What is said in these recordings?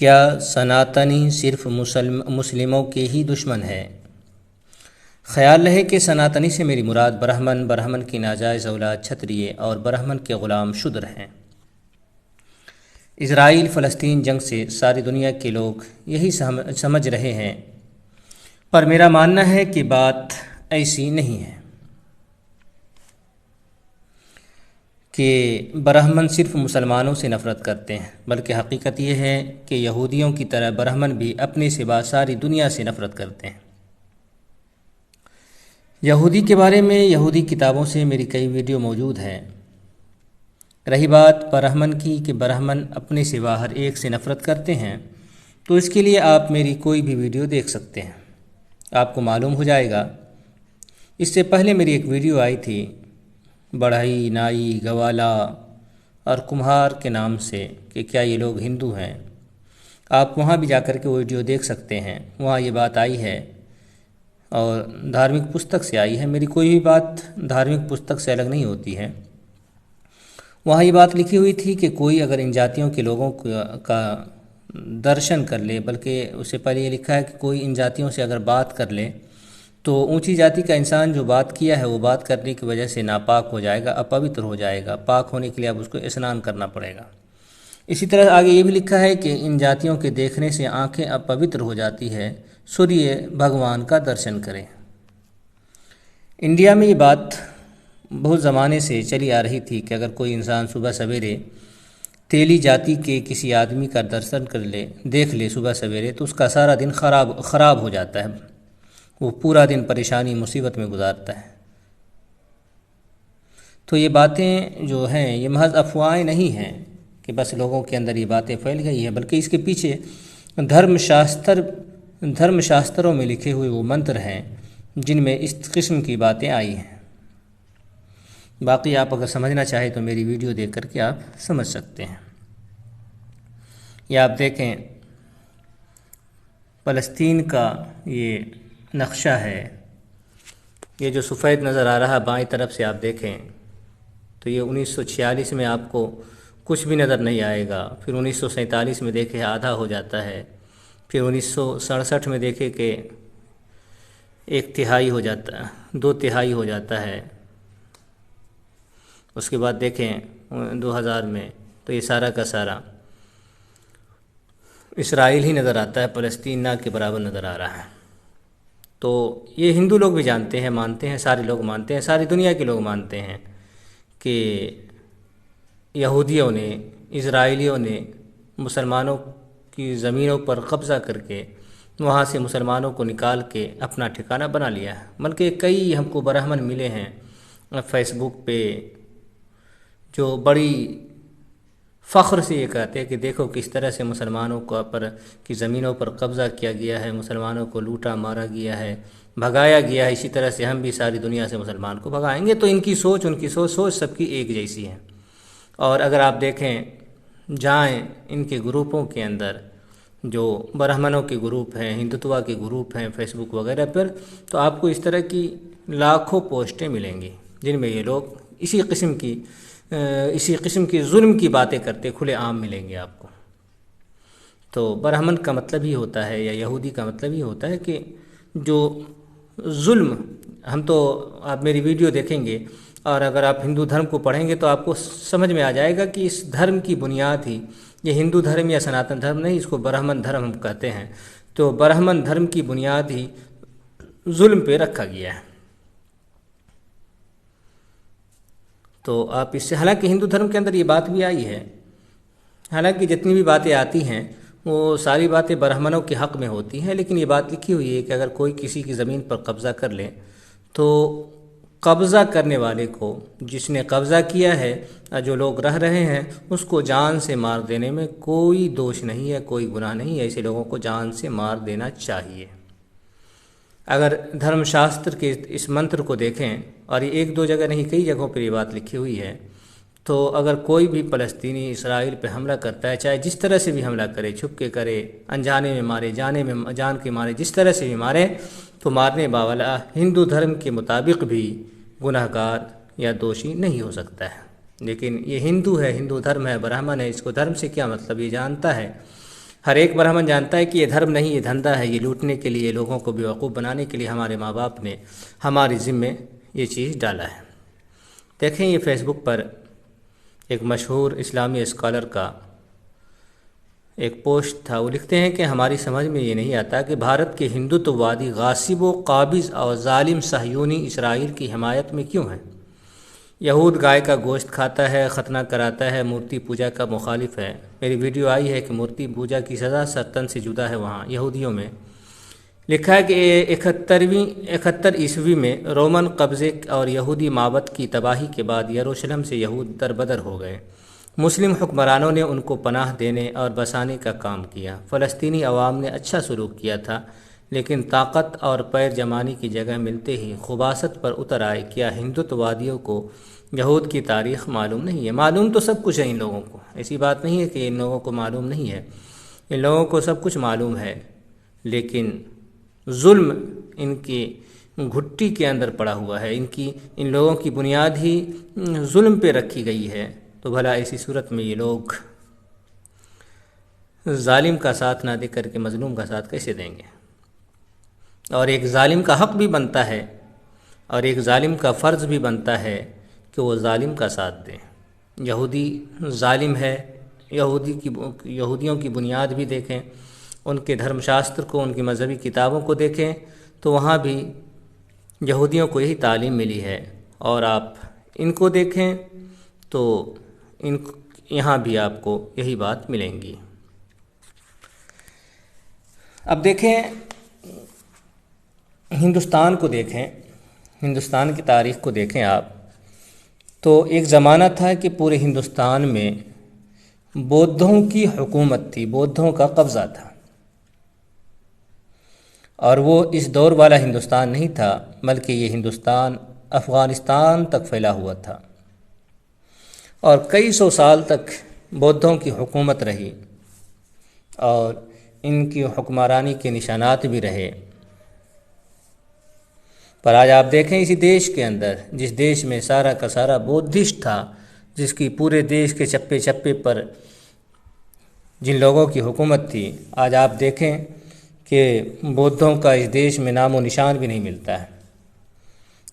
क्या सनातनी सिर्फ मुस्लिमों के ही दुश्मन है? ख्याल रहे कि सनातनी से मेरी मुराद ब्राह्मण, ब्राह्मण की नाजायज़ औलाद क्षत्रिय और ब्राह्मण के ग़ुलाम शूद्र हैं। इजराइल फ़लस्तीन जंग से सारी दुनिया के लोग यही समझ रहे हैं, पर मेरा मानना है कि बात ऐसी नहीं है कि ब्राह्मण सिर्फ मुसलमानों से नफ़रत करते हैं, बल्कि हकीकत यह है कि यहूदियों की तरह ब्राह्मण भी अपने सिवा सारी दुनिया से नफ़रत करते हैं। यहूदी के बारे में यहूदी किताबों से मेरी कई वीडियो मौजूद हैं। रही बात ब्राह्मण की कि ब्राह्मण अपने सिवा हर एक से नफ़रत करते हैं, तो इसके लिए आप मेरी कोई भी वीडियो देख सकते हैं, आपको मालूम हो जाएगा। इससे पहले मेरी एक वीडियो आई थी बढ़ई, नाई, गवाला और कुम्हार के नाम से कि क्या ये लोग हिंदू हैं। आप वहाँ भी जाकर के वो वीडियो देख सकते हैं। वहाँ ये बात आई है और धार्मिक पुस्तक से आई है। मेरी कोई भी बात धार्मिक पुस्तक से अलग नहीं होती है। वहाँ ये बात लिखी हुई थी कि कोई अगर इन जातियों के लोगों का दर्शन कर ले, बल्कि उससे पहले ये लिखा है कि कोई इन जातियों से अगर बात कर ले तो ऊंची जाति का इंसान जो बात किया है वो बात करने की वजह से नापाक हो जाएगा, अपवित्र हो जाएगा। पाक होने के लिए अब उसको स्नान करना पड़ेगा। इसी तरह आगे ये भी लिखा है कि इन जातियों के देखने से आंखें अपवित्र हो जाती है, सूर्य भगवान का दर्शन करें। इंडिया में ये बात बहुत ज़माने से चली आ रही थी कि अगर कोई इंसान सुबह सवेरे तेली जाति के किसी आदमी का दर्शन कर ले, देख ले सुबह सवेरे, तो उसका सारा दिन ख़राब हो जाता है। वो पूरा दिन परेशानी मुसीबत में गुजारता है। तो ये बातें जो हैं ये महज अफवाहें नहीं हैं कि बस लोगों के अंदर ये बातें फैल गई है, बल्कि इसके पीछे धर्मशास्त्रों में लिखे हुए वो मंत्र हैं जिनमें इस किस्म की बातें आई हैं। बाकी आप अगर समझना चाहें तो मेरी वीडियो देख करके आप समझ सकते हैं। या आप देखें फ़लस्तीन का ये नक्शा है, ये जो सफ़ेद नज़र आ रहा है बाईं तरफ से आप देखें तो ये 1946 में आपको कुछ भी नज़र नहीं आएगा। फिर 1947 में देखें आधा हो जाता है। फिर 1967 में देखें कि 1/3 हो जाता है, 2/3 हो जाता है। उसके बाद देखें 2000 में तो ये सारा का सारा इसराइल ही नज़र आता है, फ़लस्तीन ना के बराबर नज़र आ रहा है। तो ये हिंदू लोग भी जानते हैं, मानते हैं, सारे लोग मानते हैं, सारी दुनिया के लोग मानते हैं कि यहूदियों ने, इजराइलियों ने मुसलमानों की ज़मीनों पर कब्ज़ा करके वहाँ से मुसलमानों को निकाल के अपना ठिकाना बना लिया है। बल्कि कई हमको ब्राह्मण मिले हैं फेसबुक पे जो बड़ी फ़ख्र से ये कहते हैं कि देखो किस तरह से मुसलमानों को की ज़मीनों पर कब्ज़ा किया गया है, मुसलमानों को लूटा मारा गया है, भगाया गया है। इसी तरह से हम भी सारी दुनिया से मुसलमान को भगाएंगे। तो इनकी सोच, उनकी सोच सबकी एक जैसी है। और अगर आप देखें जाएं इनके ग्रुपों के अंदर, जो ब्राह्मणों के ग्रुप हैं, हिंदुत्व के ग्रुप हैं फेसबुक वगैरह पर, तो आपको इस तरह की लाखों पोस्टें मिलेंगी जिनमें ये लोग इसी किस्म की जुल्म की बातें करते खुले आम मिलेंगे आपको। तो ब्राह्मण का मतलब ही होता है या यहूदी का मतलब ही होता है कि जो जुल्म, हम तो आप मेरी वीडियो देखेंगे और अगर आप हिंदू धर्म को पढ़ेंगे तो आपको समझ में आ जाएगा कि इस धर्म की बुनियाद ही, ये हिंदू धर्म या सनातन धर्म नहीं, इसको ब्राह्मण धर्म हम कहते हैं। तो ब्राह्मण धर्म की बुनियाद ही जुल्म पे रखा गया है। तो आप इससे, हालांकि हिंदू धर्म के अंदर ये बात भी आई है, हालांकि जितनी भी बातें आती हैं वो सारी बातें ब्राह्मणों के हक़ में होती हैं, लेकिन ये बात लिखी हुई है कि अगर कोई किसी की ज़मीन पर कब्ज़ा कर ले तो कब्ज़ा करने वाले को, जिसने कब्ज़ा किया है, जो लोग रह रहे हैं, उसको जान से मार देने में कोई दोष नहीं है, कोई गुनाह नहीं है। ऐसे लोगों को जान से मार देना चाहिए। अगर धर्मशास्त्र के इस मंत्र को देखें, और ये एक दो जगह नहीं कई जगहों पर ये बात लिखी हुई है, तो अगर कोई भी फ़लस्तीनी इसराइल पे हमला करता है, चाहे जिस तरह से भी हमला करे, छुप के करे, अनजाने में मारे, जान के मारे, जिस तरह से भी मारे, तो मारने वाला हिंदू धर्म के मुताबिक भी गुनहगार या दोषी नहीं हो सकता है। लेकिन ये हिंदू है, हिंदू धर्म है, ब्राह्मण है, इसको धर्म से क्या मतलब, ये जानता है हर एक ब्राह्मण जानता है कि ये धर्म नहीं, ये धंधा है, ये लूटने के लिए, लोगों को बेवकूफ़ बनाने के लिए हमारे माँ बाप ने हमारे ज़िम्मे ये चीज़ डाला है। देखें, ये फेसबुक पर एक मशहूर इस्लामी स्कॉलर का एक पोस्ट था। वो लिखते हैं कि हमारी समझ में ये नहीं आता कि भारत के हिंदुत्ववादी गासिब व काबिज़ और ज़ालिम सहयूनी इसराइल की हिमायत में क्यों हैं। यहूद गाय का गोश्त खाता है, खतना कराता है, मूर्ति पूजा का मुखालिफ है। मेरी वीडियो आई है कि मूर्ति पूजा की सज़ा सत्तन से जुदा है। वहाँ यहूदियों में लिखा है कि 71 ईस्वी में रोमन कब्ज़े और यहूदी माबद की तबाही के बाद यरूशलेम से यहूद दरबदर हो गए। मुस्लिम हुक्मरानों ने उनको पनाह देने और बसाने का काम किया। फ़लस्तीनी अवाम ने अच्छा सलूक किया था, लेकिन ताकत और पैर जमाने की जगह मिलते ही खुबासत पर उतर आए। क्या हिंदुत्ववादियों को यहूद की तारीख़ मालूम नहीं है? मालूम तो सब कुछ है इन लोगों को, ऐसी बात नहीं है कि इन लोगों को मालूम नहीं है। इन लोगों को सब कुछ मालूम है, लेकिन जुल्म इनकी घुट्टी के अंदर पड़ा हुआ है। इन लोगों की बुनियाद ही जुल्म पे रखी गई है। तो भला ऐसी सूरत में ये लोग जालिम का साथ ना दे करके मजलूम का साथ कैसे देंगे? और एक जालिम का हक भी बनता है और एक जालिम का फ़र्ज़ भी बनता है कि वो जालिम का साथ दे। यहूदी जालिम है। यहूदियों की बुनियाद भी देखें, उनके धर्मशास्त्र को, उनकी मज़हबी किताबों को देखें, तो वहाँ भी यहूदियों को यही तालीम मिली है। और आप इनको देखें तो यहाँ भी आपको यही बात मिलेंगी। अब देखें, हिंदुस्तान को देखें, हिंदुस्तान की तारीख़ को देखें आप, तो एक ज़माना था कि पूरे हिंदुस्तान में बौद्धों की हुकूमत थी, बौद्धों का कब्ज़ा था। और वो इस दौर वाला हिंदुस्तान नहीं था, बल्कि ये हिंदुस्तान अफ़गानिस्तान तक फैला हुआ था और कई सौ साल तक बौद्धों की हुकूमत रही और इनकी हुक्मरानी के निशानात भी रहे। पर आज आप देखें, इसी देश के अंदर, जिस देश में सारा का सारा बौद्धिस्ट था, जिसकी पूरे देश के चप्पे चप्पे पर जिन लोगों की हुकूमत थी, आज आप देखें कि बौद्धों का इस देश में नामो निशान भी नहीं मिलता है।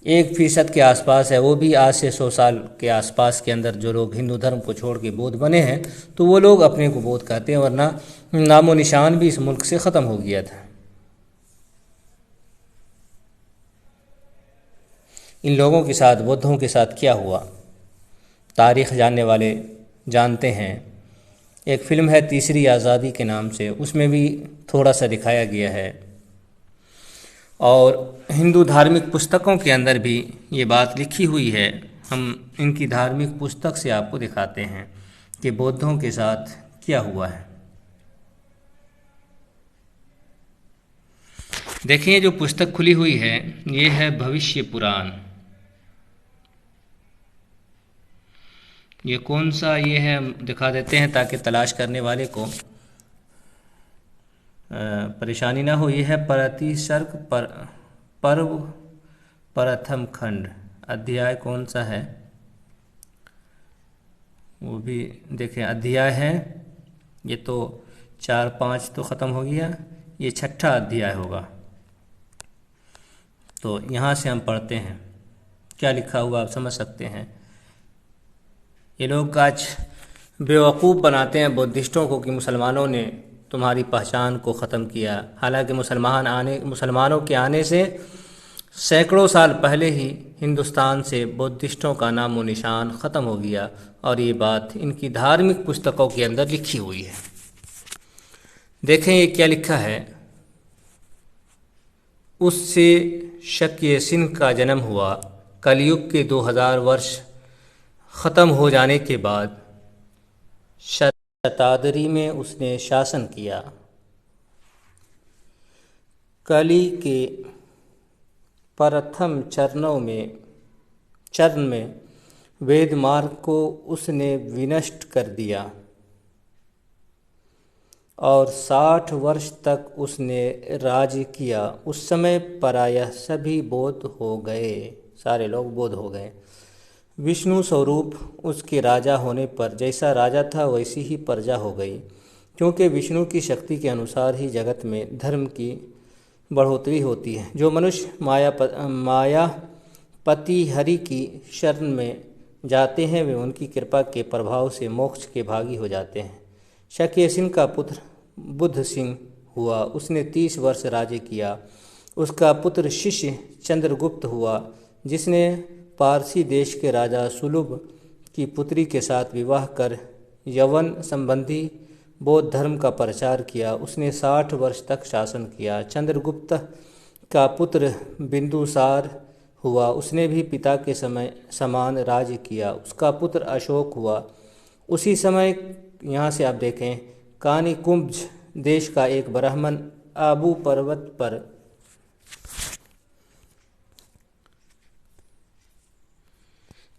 1% के आसपास है, वो भी आज से 100 साल के आसपास के अंदर जो लोग हिंदू धर्म को छोड़ के बौद्ध बने हैं, तो वो लोग अपने को बौद्ध कहते हैं, वरना नामो निशान भी इस मुल्क से ख़त्म हो गया था। इन लोगों के साथ, बौद्धों के साथ क्या हुआ, तारीख़ जानने वाले जानते हैं। एक फ़िल्म है तीसरी आज़ादी के नाम से, उसमें भी थोड़ा सा दिखाया गया है और हिंदू धार्मिक पुस्तकों के अंदर भी ये बात लिखी हुई है। हम इनकी धार्मिक पुस्तक से आपको दिखाते हैं कि बौद्धों के साथ क्या हुआ है। देखिए, जो पुस्तक खुली हुई है ये है भविष्य पुराण। ये कौन सा ये है हम दिखा देते हैं ताकि तलाश करने वाले को परेशानी ना हो। ये है प्रतिसर्ग पर्व प्रथम खंड। अध्याय कौन सा है वो भी देखें। अध्याय है ये, तो 4-5 तो ख़त्म हो गया, ये 6ठा अध्याय होगा। तो यहाँ से हम पढ़ते हैं क्या लिखा हुआ, आप समझ सकते हैं। ये लोग आज बेवकूफ़ बनाते हैं बुद्धिस्टों को कि मुसलमानों ने तुम्हारी पहचान को ख़त्म किया। हालांकि मुसलमानों के आने से सैकड़ों साल पहले ही हिंदुस्तान से बुद्धिस्टों का नामो निशान ख़त्म हो गया और ये बात इनकी धार्मिक पुस्तकों के अंदर लिखी हुई है। देखें ये क्या लिखा है। उससे शक्य सिंह का जन्म हुआ। कलयुग के 2000 वर्ष ख़त्म हो जाने के बाद शताद्री में उसने शासन किया। कली के प्रथम चरण में वेद मार्ग को उसने विनष्ट कर दिया और 60 वर्ष तक उसने राज्य किया। उस समय प्रायः सभी बौद्ध हो गए, सारे लोग बौद्ध हो गए। विष्णु स्वरूप उसके राजा होने पर जैसा राजा था वैसी ही प्रजा हो गई। क्योंकि विष्णु की शक्ति के अनुसार ही जगत में धर्म की बढ़ोतरी होती है। जो मनुष्य मायापति हरि की शरण में जाते हैं वे उनकी कृपा के प्रभाव से मोक्ष के भागी हो जाते हैं। शक्य सिंह का पुत्र बुद्ध सिंह हुआ, उसने 30 वर्ष राज्य किया। उसका पुत्र शिष्य चंद्रगुप्त हुआ, जिसने पारसी देश के राजा सुलभ की पुत्री के साथ विवाह कर यवन संबंधी बौद्ध धर्म का प्रचार किया। उसने 60 वर्ष तक शासन किया। चंद्रगुप्त का पुत्र बिंदुसार हुआ, उसने भी पिता के समान राज्य किया। उसका पुत्र अशोक हुआ। उसी समय यहाँ से आप देखें, कानिकुब्ज देश का एक ब्राह्मण आबू पर्वत पर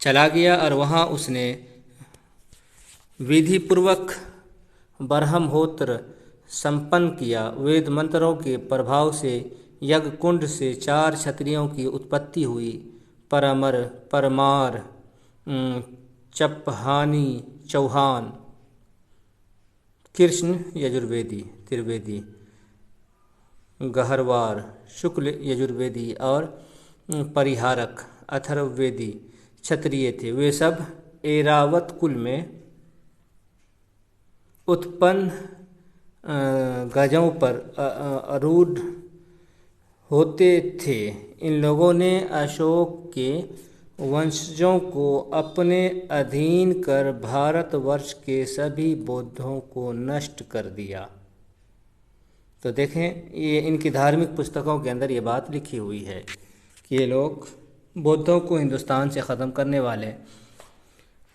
चला गया और वहाँ उसने विधिपूर्वक ब्रह्महोत्र संपन्न किया। वेद मंत्रों के प्रभाव से यज्ञ कुंड से 4 क्षत्रियों की उत्पत्ति हुई, परमर, परमार, चपहानी, चौहान, कृष्ण यजुर्वेदी, त्रिवेदी, गहरवार, शुक्ल यजुर्वेदी और परिहारक अथर्ववेदी क्षत्रिय थे। वे सब ऐरावत कुल में उत्पन्न गजों पर आरूढ़ होते थे। इन लोगों ने अशोक के वंशजों को अपने अधीन कर भारतवर्ष के सभी बौद्धों को नष्ट कर दिया। तो देखें, ये इनकी धार्मिक पुस्तकों के अंदर ये बात लिखी हुई है कि ये लोग बौद्धों को हिंदुस्तान से ख़त्म करने वाले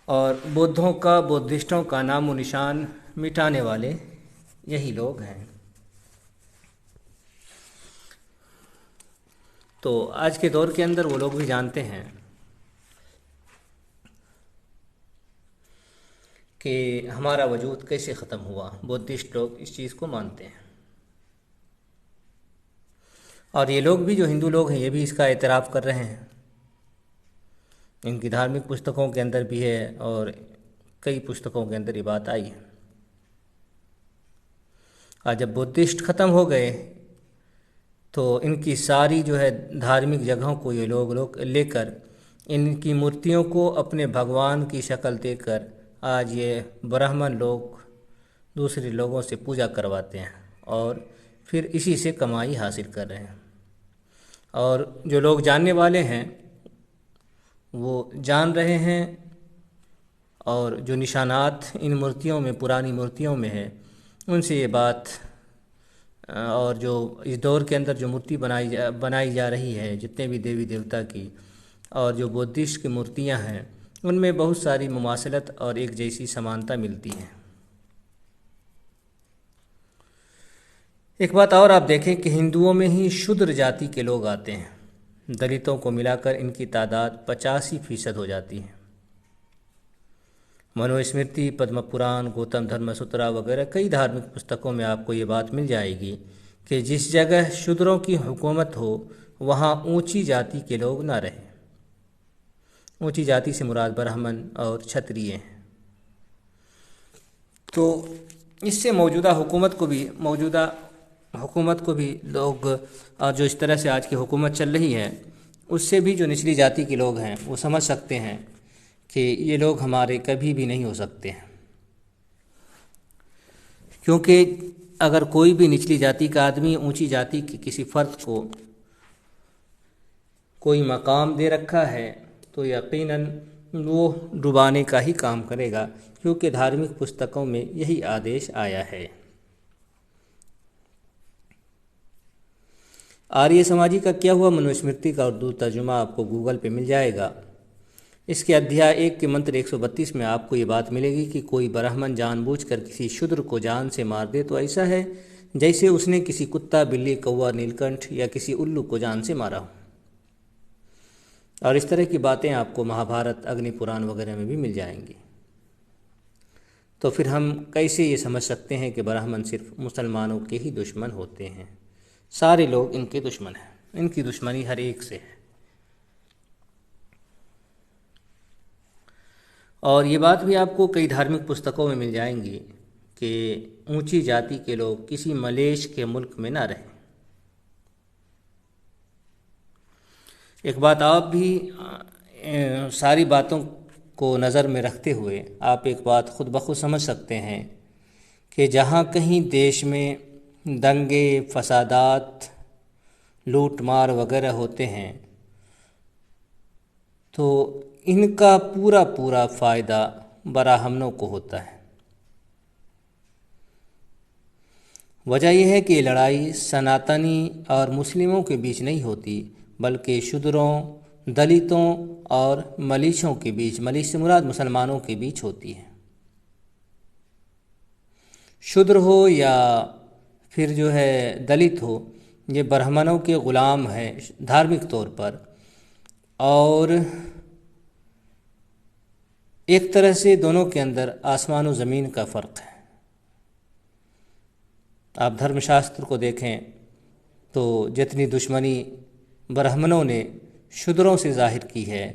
और बौद्धों का, बौद्धिस्टों का नामो निशान मिटाने वाले यही लोग हैं। तो आज के दौर के अंदर वो लोग भी जानते हैं कि हमारा वजूद कैसे ख़त्म हुआ। बौद्धिस्ट लोग इस चीज़ को मानते हैं और ये लोग भी, जो हिंदू लोग हैं, ये भी इसका एतराफ़ कर रहे हैं। इनकी धार्मिक पुस्तकों के अंदर भी है और कई पुस्तकों के अंदर ये बात आई है। और जब बुद्धिस्ट ख़त्म हो गए तो इनकी सारी जो है धार्मिक जगहों को ये लोग लेकर इनकी मूर्तियों को अपने भगवान की शक्ल देकर आज ये ब्राह्मण लोग दूसरे लोगों से पूजा करवाते हैं और फिर इसी से कमाई हासिल कर रहे हैं। और जो लोग जानने वाले हैं वो जान रहे हैं और जो निशानात इन मूर्तियों में, पुरानी मूर्तियों में है, उनसे ये बात, और जो इस दौर के अंदर जो मूर्ति बनाई जा रही है, जितने भी देवी देवता की और जो बुद्धिस्ट की मूर्तियां हैं, उनमें बहुत सारी मुमासलत और एक जैसी समानता मिलती है। एक बात और आप देखें कि हिंदुओं में ही शूद्र जाति के लोग आते हैं। दलितों को मिलाकर इनकी तादाद 85% हो जाती है। मनुस्मृति, पद्म पुराण, गौतम धर्मसूत्रा वगैरह कई धार्मिक पुस्तकों में आपको ये बात मिल जाएगी कि जिस जगह शूद्रों की हुकूमत हो वहाँ ऊंची जाति के लोग ना रहें। ऊंची जाति से मुराद ब्राह्मण और क्षत्रिय हैं। तो इससे मौजूदा हुकूमत को भी लोग, और जो इस तरह से आज की हुकूमत चल रही है, उससे भी जो निचली जाति के लोग हैं वो समझ सकते हैं कि ये लोग हमारे कभी भी नहीं हो सकते हैं। क्योंकि अगर कोई भी निचली जाति का आदमी ऊंची जाति के किसी फ़र्द को कोई मकाम दे रखा है तो यकीनन वो डुबाने का ही काम करेगा, क्योंकि धार्मिक पुस्तकों में यही आदेश आया है। आर्य समाजी का क्या हुआ मनुस्मृति का उर्दू तर्जुमा आपको गूगल पे मिल जाएगा। इसके अध्याय 1 के मंत्र 132 में आपको ये बात मिलेगी कि कोई ब्राह्मण जानबूझकर किसी शूद्र को जान से मार दे तो ऐसा है जैसे उसने किसी कुत्ता, बिल्ली, कौवा, नीलकंठ या किसी उल्लू को जान से मारा हो। और इस तरह की बातें आपको महाभारत, अग्नि पुराण वगैरह में भी मिल जाएंगी। तो फिर हम कैसे ये समझ सकते हैं कि ब्राह्मण सिर्फ मुसलमानों के ही दुश्मन होते हैं? सारे लोग इनके दुश्मन हैं, इनकी दुश्मनी हर एक से है। और ये बात भी आपको कई धार्मिक पुस्तकों में मिल जाएंगी कि ऊंची जाति के लोग किसी मलेच्छ के मुल्क में ना रहें। एक बात आप भी सारी बातों को नज़र में रखते हुए आप एक बात खुद ब खुद समझ सकते हैं कि जहाँ कहीं देश में दंगे, फसादात, लूट मार वगैरह होते हैं तो इनका पूरा पूरा फ़ायदा ब्राह्मणों को होता है। वजह यह है कि लड़ाई सनातनी और मुस्लिमों के बीच नहीं होती, बल्कि शूद्रों, दलितों और मलीचों के बीच, मलीच से मुराद मुसलमानों के बीच होती है। शूद्र हो या फिर जो है दलित हो, ये ब्राह्मणों के ग़ुलाम हैं धार्मिक तौर पर, और एक तरह से दोनों के अंदर आसमान और ज़मीन का फ़र्क है। आप धर्मशास्त्र को देखें तो जितनी दुश्मनी ब्राह्मणों ने शूद्रों से ज़ाहिर की है,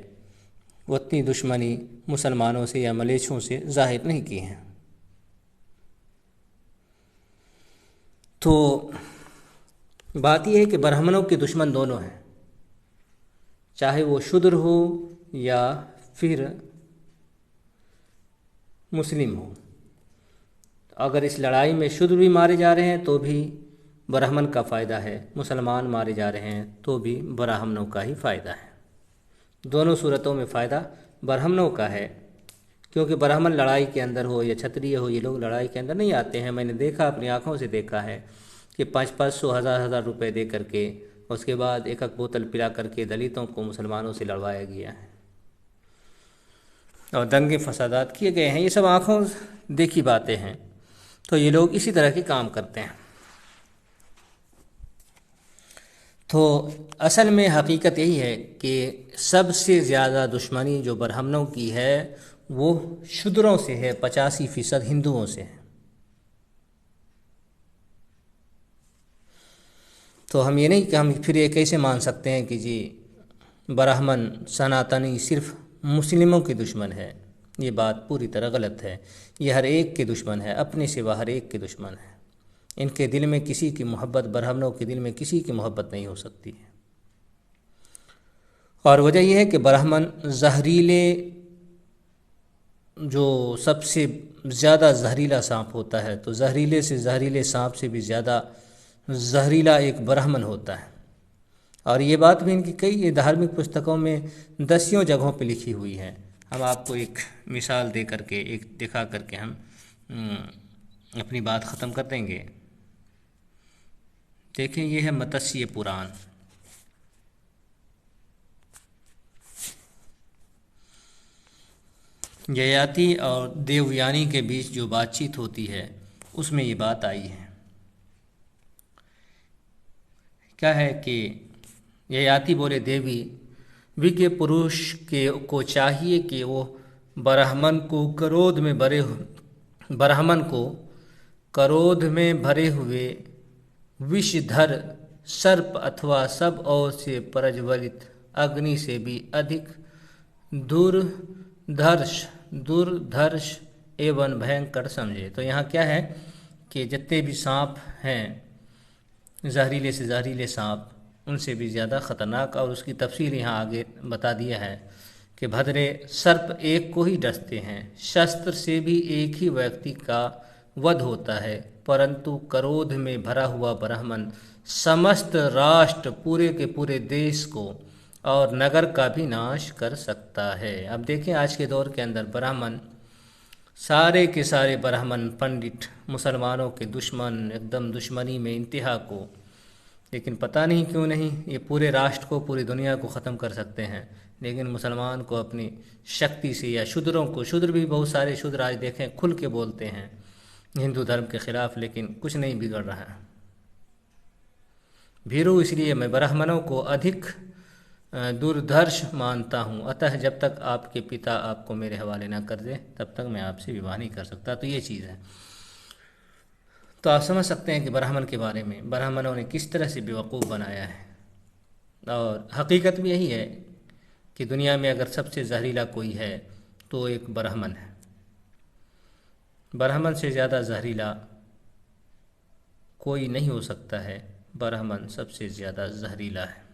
उतनी दुश्मनी मुसलमानों से या मलेच्छों से ज़ाहिर नहीं की है। तो बात यह है कि ब्राह्मणों के दुश्मन दोनों हैं, चाहे वो शूद्र हो या फिर मुस्लिम हो। अगर इस लड़ाई में शूद्र भी मारे जा रहे हैं तो भी ब्राह्मण का फ़ायदा है, मुसलमान मारे जा रहे हैं तो भी ब्राह्मणों का ही फ़ायदा है। दोनों सूरतों में फ़ायदा ब्राह्मणों का है, क्योंकि ब्राह्मण लड़ाई के अंदर हो या क्षत्रिय हो, ये लोग लड़ाई के अंदर नहीं आते हैं। मैंने देखा, अपनी आँखों से देखा है कि 500-500, 1000-1000 रुपये दे करके उसके बाद एक बोतल पिला करके दलितों को मुसलमानों से लड़वाया गया है और दंगे फसादात किए गए हैं। ये सब आँखों देखी बातें हैं। तो ये लोग इसी तरह के काम करते हैं। तो असल में हकीकत यही है कि सबसे ज़्यादा दुश्मनी जो ब्राह्मणों की है वो शूद्रों से है, 85% हिंदुओं से है। तो हम ये नहीं कि हम फिर ये कैसे मान सकते हैं कि जी ब्राह्मण सनातनी सिर्फ मुस्लिमों के दुश्मन है। ये बात पूरी तरह गलत है। ये हर एक के दुश्मन है, अपने सिवा हर एक के दुश्मन है। इनके दिल में किसी की मोहब्बत, ब्राह्मणों के दिल में किसी की मोहब्बत नहीं हो सकती है। और वजह यह है कि ब्राह्मण जहरीले, जो सबसे ज़्यादा जहरीला सांप होता है, तो जहरीले से जहरीले सांप से भी ज़्यादा जहरीला एक ब्राह्मण होता है। और ये बात भी इनकी कई धार्मिक पुस्तकों में दसियों जगहों पे लिखी हुई है। हम आपको एक मिसाल दे करके, एक दिखा करके हम अपनी बात ख़त्म कर देंगे। देखें, ये है मत्स्य पुराण। ययाति और देवयानी के बीच जो बातचीत होती है उसमें ये बात आई है। क्या है कि ययाति बोले, देवी, विज्ञ पुरुष को चाहिए कि वो ब्राह्मण को क्रोध में भरे हुए विषधर सर्प अथवा सब ओर से प्रज्वलित अग्नि से भी अधिक दुर्धर्ष एवं भयंकर समझे। तो यहाँ क्या है कि जितने भी सांप हैं, जहरीले से जहरीले सांप, उनसे भी ज़्यादा ख़तरनाक, और उसकी तफसील यहाँ आगे बता दिया है कि भद्रे सर्प एक को ही डसते हैं, शस्त्र से भी एक ही व्यक्ति का वध होता है, परंतु क्रोध में भरा हुआ ब्राह्मण समस्त राष्ट्र, पूरे के पूरे देश को और नगर का भी नाश कर सकता है। अब देखें, आज के दौर के अंदर ब्राह्मण, सारे के सारे ब्राह्मण पंडित मुसलमानों के दुश्मन, एकदम दुश्मनी में इंतहा को, लेकिन पता नहीं क्यों नहीं ये पूरे राष्ट्र को, पूरी दुनिया को ख़त्म कर सकते हैं, लेकिन मुसलमान को अपनी शक्ति से, या शूद्रों को, शूद्र भी बहुत सारे शूद्र आज देखें खुल के बोलते हैं हिंदू धर्म के ख़िलाफ़, लेकिन कुछ नहीं बिगड़ रहा है। भीरू, इसलिए मैं ब्राह्मणों को अधिक दुर्धर्ष मानता हूँ, अतः जब तक आपके पिता आपको मेरे हवाले ना कर दे तब तक मैं आपसे विवाह नहीं कर सकता। तो ये चीज़ है। तो आप समझ सकते हैं कि ब्राह्मण के बारे में ब्राह्मणों ने किस तरह से बेवकूफ़ बनाया है। और हकीकत भी यही है कि दुनिया में अगर सबसे जहरीला कोई है तो एक ब्राह्मण है। ब्राह्मण से ज़्यादा जहरीला कोई नहीं हो सकता है, ब्राह्मण सबसे ज़्यादा जहरीला है।